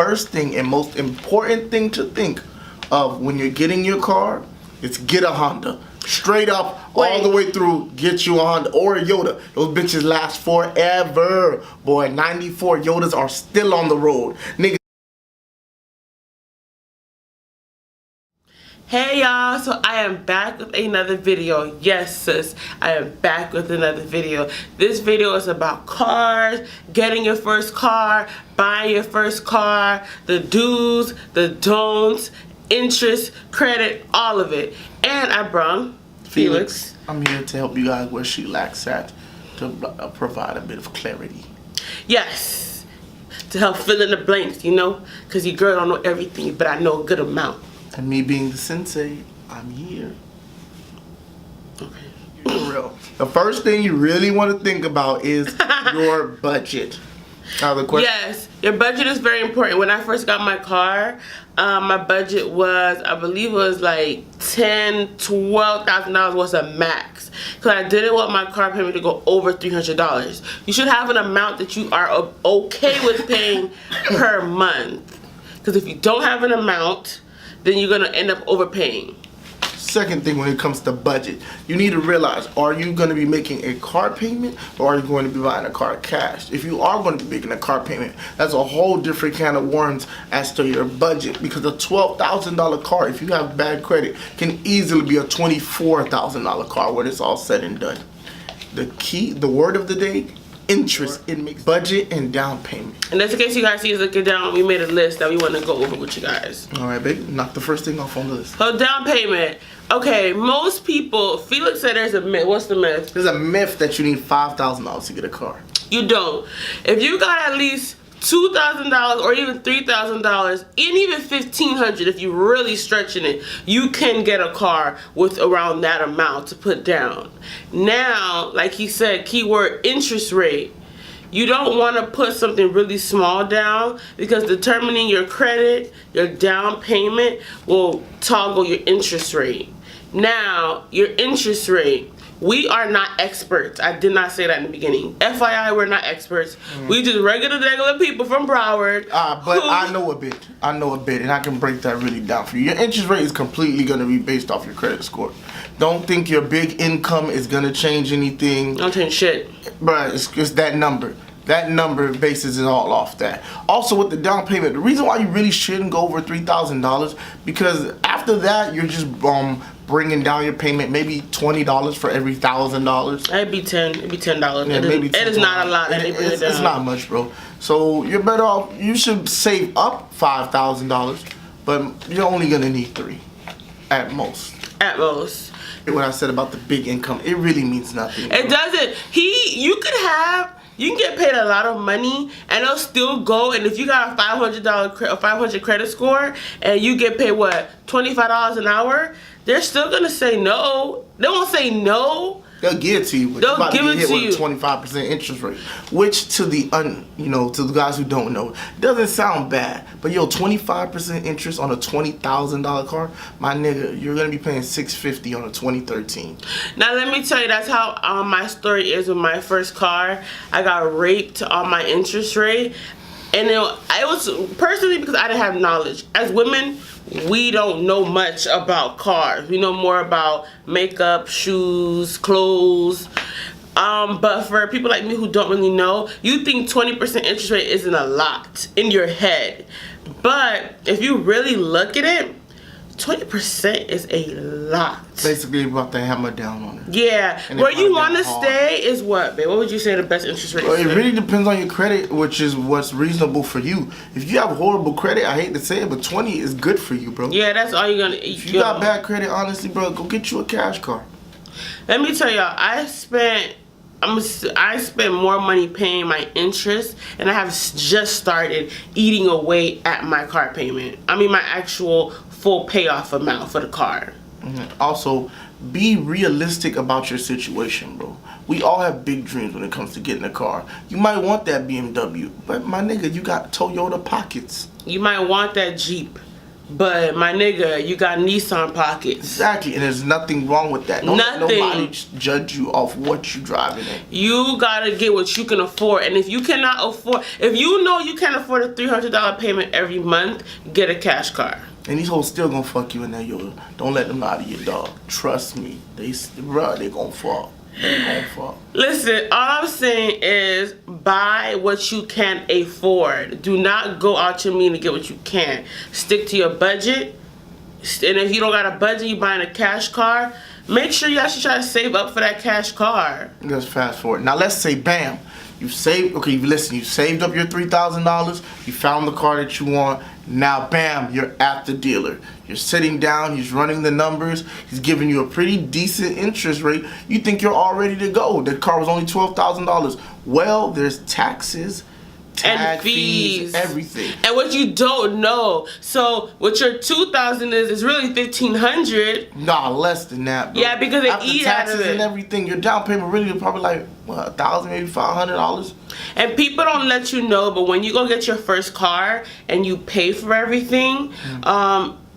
first thing and most important thing to think of when you're getting your car is get a Honda. Straight up, all the way through, get you a Honda or a Yoda. Those bitches last forever. Boy, 94 Yodas are still on the road. Nigga. Hey y'all, so I am back with another video. Yes sis, I am back with another video. This video is about cars, getting your first car, buying your first car, the do's, the don'ts, interest, credit, all of it. And I brought Felix. I'm here to help you guys where she lacks at, to provide a bit of clarity. Yes, to help fill in the blanks, you know, because your girl don't know everything, but I know a good amount. And me being the sensei, I'm here. Okay. For real. The first thing you really want to think about is your budget. The question. Yes, your budget is very important. When I first got my car, my budget was, I believe it was like $12,000 was a max. Because I didn't want my car payment to go over $300. You should have an amount that you are okay with paying per month. Because if you don't have an amount, then you're going to end up overpaying. Second thing when it comes to budget, you need to realize, are you going to be making a car payment or are you going to be buying a car cash? If you are going to be making a car payment, that's a whole different can of worms as to your budget, because a $12,000 car, if you have bad credit, can easily be a $24,000 car when it's all said and done. The key, the word of the day, interest. It makes budget and down payment. And that's in case you guys see us looking down, we made a list that we want to go over with you guys. Alright, baby, knock the first thing off on the list. So down payment. Okay, most people, Felix said there's a myth. What's the myth? There's a myth that you need $5,000 to get a car. You don't. If you got at least $2,000 or even $3,000 and even $1,500, if you're really stretching it, you can get a car with around that amount to put down. Now, like he said, keyword interest rate. You don't want to put something really small down, because determining your credit, your down payment will toggle your interest rate. Now, your interest rate. We are not experts. I did not say that in the beginning. FYI, we're not experts. We just regular people from Broward. But I know a bit. I know a bit, and I can break that really down for you. Your interest rate is completely going to be based off your credit score. Don't think your big income is going to change anything. Don't change shit. But it's that number. That number bases it all off that. Also with the down payment, the reason why you really shouldn't go over $3,000, because after that you're just bringing down your payment maybe $20 for every $1,000. It'd be $10. It'd be $10. Yeah, It is not a lot. It's not much, bro. So you're better off. You should save up $5,000, but you're only gonna need $3 at most. At most. What I said about the big income, it really means nothing. It doesn't. You can get paid a lot of money and it'll still go, and if you got a $500 credit score and you get paid what, $25 an hour, they're still gonna say no. They won't say no. They'll give it to you, but they'll you're about give to get hit it with to a 25% interest rate, which to the to the guys who don't know, doesn't sound bad. But yo, 25% interest on a $20,000 car, my nigga, you're gonna be paying $650 on a 2013. Now let me tell you, that's how my story is with my first car. I got raped on my interest rate, and it was personally because I didn't have knowledge. As women, we don't know much about cars. We know more about makeup, shoes, clothes. But for people like me who don't really know, you think 20% interest rate isn't a lot in your head. But if you really look at it, 20% is a lot. Basically, about to hammer down on it. Yeah. Where you want to stay is what, babe? What would you say the best interest rate is? Well, it really depends on your credit, which is what's reasonable for you. If you have horrible credit, I hate to say it, but 20 is good for you, bro. Yeah, that's all you're gonna eat. If you got bad credit, honestly, bro, go get you a cash car. Let me tell y'all, I spent more money paying my interest, and I have just started eating away at my car payment. I mean, my actual full payoff amount for the car. Also, be realistic about your situation, bro. We all have big dreams when it comes to getting a car. You might want that BMW, but my nigga, you got Toyota pockets. You might want that Jeep, But my nigga, you got Nissan pockets. Exactly, and there's nothing wrong with that. Don't let nobody judge you off what you driving in. You gotta get what you can afford, and if you cannot afford, if you know you can't afford a $300 payment every month, get a cash car. And these hoes still gonna fuck you in there, yo. Don't let them lie to you, dog. Trust me, they gonna fall. They gonna fall. Listen, all I'm saying is buy what you can afford. Do not go out your means to get what you can. Stick to your budget. And if you don't got a budget, you buying a cash car, make sure you actually try to save up for that cash car. Let's fast forward. Now let's say, bam, you saved. Okay, listen, you saved up your $3,000. You found the car that you want. Now, bam, you're at the dealer. You're sitting down. He's running the numbers. He's giving you a pretty decent interest rate. You think you're all ready to go. The car was only $12,000. Well, there's taxes, tag fees, everything. And what you don't know, so what your $2,000 is really $1,500. Nah, less than that, bro. Yeah, because they after eat taxes out of it and everything, your down payment really probably like what, $1,000, maybe $500. And people don't let you know, but when you go get your first car and you pay for everything,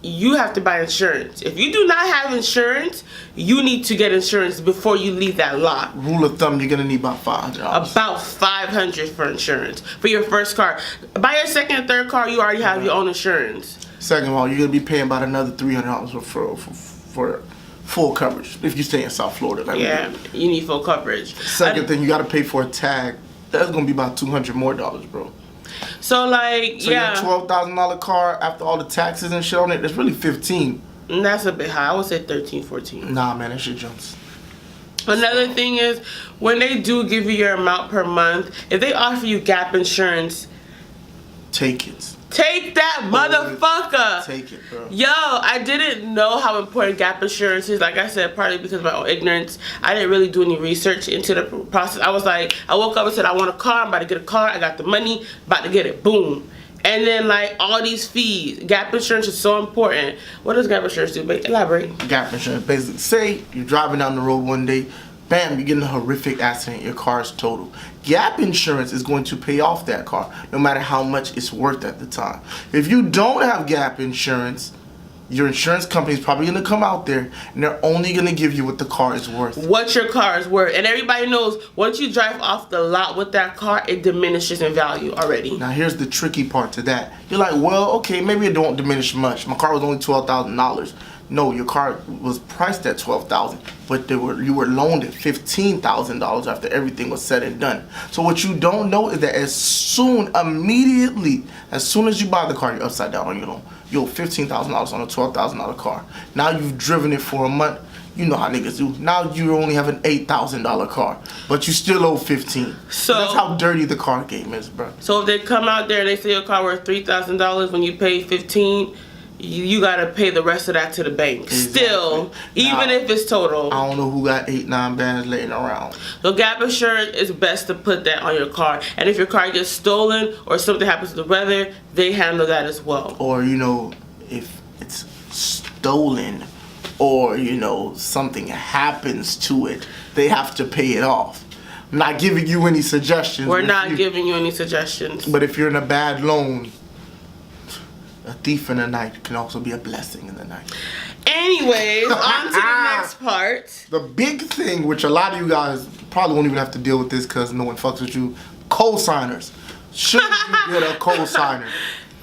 you have to buy insurance. If you do not have insurance, you need to get insurance before you leave that lot. Rule of thumb, you're gonna need about $500. About $500 for insurance for your first car. Buy your second and third car, you already have your own insurance. Second of all, you're gonna be paying about another $300 for full coverage if you stay in South Florida. Like yeah, you need full coverage. Second thing, you gotta pay for a tag. That's gonna be about $200 more, bro. So like, so yeah. your $12,000 car after all the taxes and shit on it, that's really $15,000. That's a bit high. I would say 13, 14. Nah, man, that shit jumps. Another thing is, when they do give you your amount per month, if they offer you gap insurance, take it. Take that motherfucker. Take it, bro. Yo, I didn't know how important gap insurance is. Like I said, partly because of my own ignorance. I didn't really do any research into the process. I was like, I woke up and said, I want a car. I'm about to get a car. I got the money. About to get it. Boom. And then like all these fees. Gap insurance is so important. What does gap insurance do? Elaborate. Gap insurance basically, say you're driving down the road one day, bam, you get in a horrific accident, your car is totaled. Gap insurance is going to pay off that car, no matter how much it's worth at the time. If you don't have gap insurance, your insurance company is probably going to come out there and they're only going to give you what the car is worth. What your car is worth. And everybody knows once you drive off the lot with that car, it diminishes in value already. Now here's the tricky part to that. You're like, well, okay, maybe it don't diminish much. My car was only $12,000. No, your car was priced at $12,000, but you were loaned at $15,000 after everything was said and done. So what you don't know is that immediately, as soon as you buy the car, you're upside down on your loan. You owe $15,000 on a $12,000 car. Now you've driven it for a month. You know how niggas do. Now you only have an $8,000 car, but you still owe $15,000. So that's how dirty the car game is, bro. So if they come out there and they say your car worth $3,000 when you pay $15,000. You gotta pay the rest of that to the bank. Exactly. Still, even if it's total. I don't know who got 8-9 bands laying around. So gap insurance is best to put that on your car. And if your car gets stolen or something happens to the weather, they handle that as well. Or, you know, if it's stolen or, you know, something happens to it, they have to pay it off. I'm not giving you any suggestions. We're not giving you any suggestions. But if you're in a bad loan, a thief in the night can also be a blessing in the night. Anyways, on to the next part. The big thing, which a lot of you guys probably won't even have to deal with this because no one fucks with you, co-signers. Should you get a co-signer?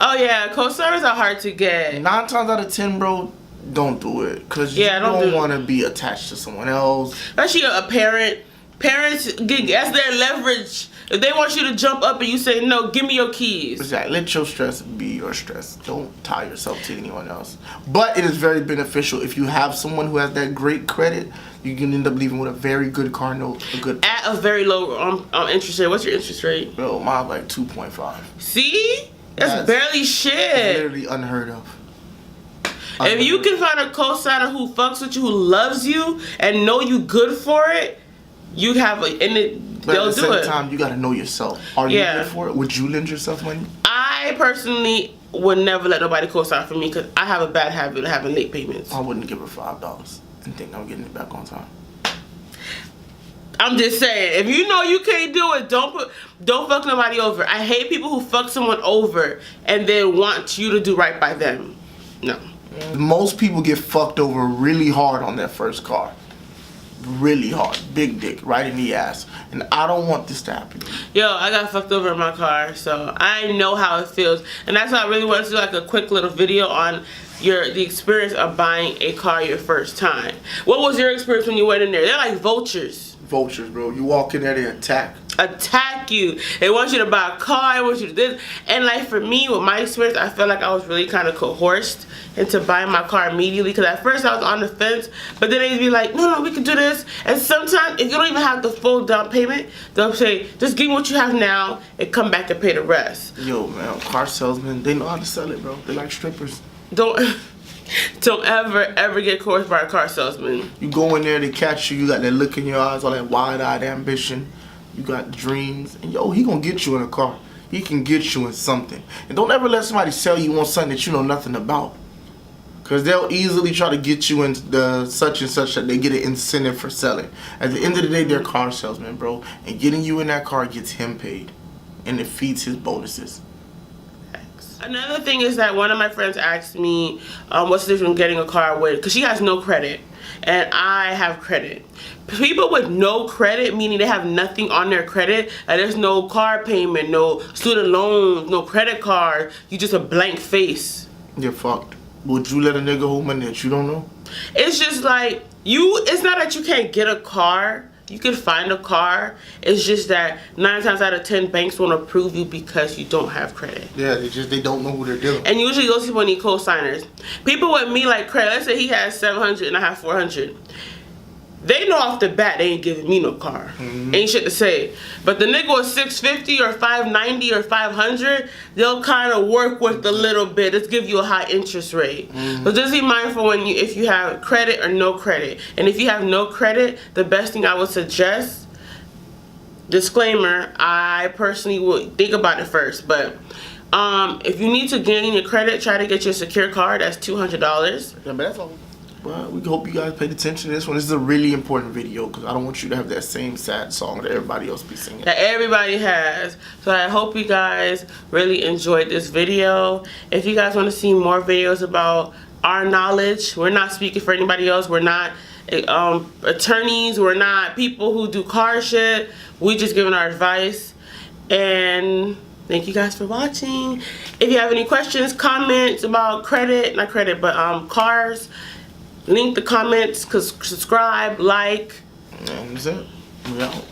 Oh yeah, co-signers are hard to get. 9 times out of 10, bro, don't do it. Because you don't want to be attached to someone else. Especially a parent. Parents, that's their leverage. If they want you to jump up and you say, no, give me your keys. Exactly. Let your stress be your stress. Don't tie yourself to anyone else. But it is very beneficial. If you have someone who has that great credit, you can end up leaving with a very good car note. At a very low interest rate. What's your interest rate? Bro, mine's like 2.5. See? That's barely shit. It's literally unheard of. If you can find a co-signer who fucks with you, who loves you, and know you good for it, you have they'll do it. But at the same time, you gotta know yourself. Are you good for it? Would you lend yourself money? I personally would never let nobody co-sign for me because I have a bad habit of having late payments. I wouldn't give her $5 and think I'm getting it back on time. I'm just saying, if you know you can't do it, don't fuck nobody over. I hate people who fuck someone over and then want you to do right by them. No. Most people get fucked over really hard on their first car. Really hard. Big dick. Right in the ass. And I don't want this to happen. Yo, I got fucked over in my car, so I know how it feels. And that's why I really want to do like a quick little video on the experience of buying a car your first time. What was your experience when you went in there? They're like vultures. Vultures, bro. You walk in there, they attack you. They want you to buy a car. They want you to this. And like for me, with my experience, I felt like I was really kind of coerced into buying my car immediately. Because at first I was on the fence, but then they'd be like, no, we can do this. And sometimes if you don't even have the full down payment, they'll say, just give me what you have now and come back and pay the rest. Yo, man, car salesmen, they know how to sell it, bro. They're like strippers. Don't ever get coerced by a car salesman. You go in there, they catch you, you got that look in your eyes, all that wide-eyed ambition. You got dreams. And yo, he gonna get you in a car. He can get you in something. And don't ever let somebody sell you on something that you know nothing about. Because they'll easily try to get you in the such and such that they get an incentive for selling. At the end of the day, they're car salesmen, bro. And getting you in that car gets him paid. And it feeds his bonuses. Another thing is that one of my friends asked me what's the difference in getting a car with, because she has no credit and I have credit. People with no credit, meaning they have nothing on their credit, like there's no car payment, no student loans, no credit card, you just a blank face. You're fucked. Would you let a nigga hold money that you don't know? It's just like, it's not that you can't get a car. You can find a car. It's just that 9 times out of 10 banks won't approve you because you don't have credit. Yeah, they don't know who they're dealing with. And usually those people need co-signers. People with me like credit, let's say he has 700 and I have 400. They know off the bat they ain't giving me no car. Ain't shit to say. But the nigga with 650 or 590 or 500, they'll kind of work with a little bit. Let's give you a high interest rate. So just be mindful if you have credit or no credit. And if you have no credit, the best thing I would suggest, disclaimer, I personally would think about it first. But if you need to gain your credit, try to get your secure card. That's $200. Yeah, but that's all. Well, we hope you guys paid attention to this one. This is a really important video because I don't want you to have that same sad song that everybody else be singing. That everybody has. So I hope you guys really enjoyed this video. If you guys want to see more videos about our knowledge, we're not speaking for anybody else. We're not attorneys. We're not people who do car shit. We just giving our advice. And thank you guys for watching. If you have any questions, comments about not credit, but cars, link the comments, subscribe, like. And that's it. We out.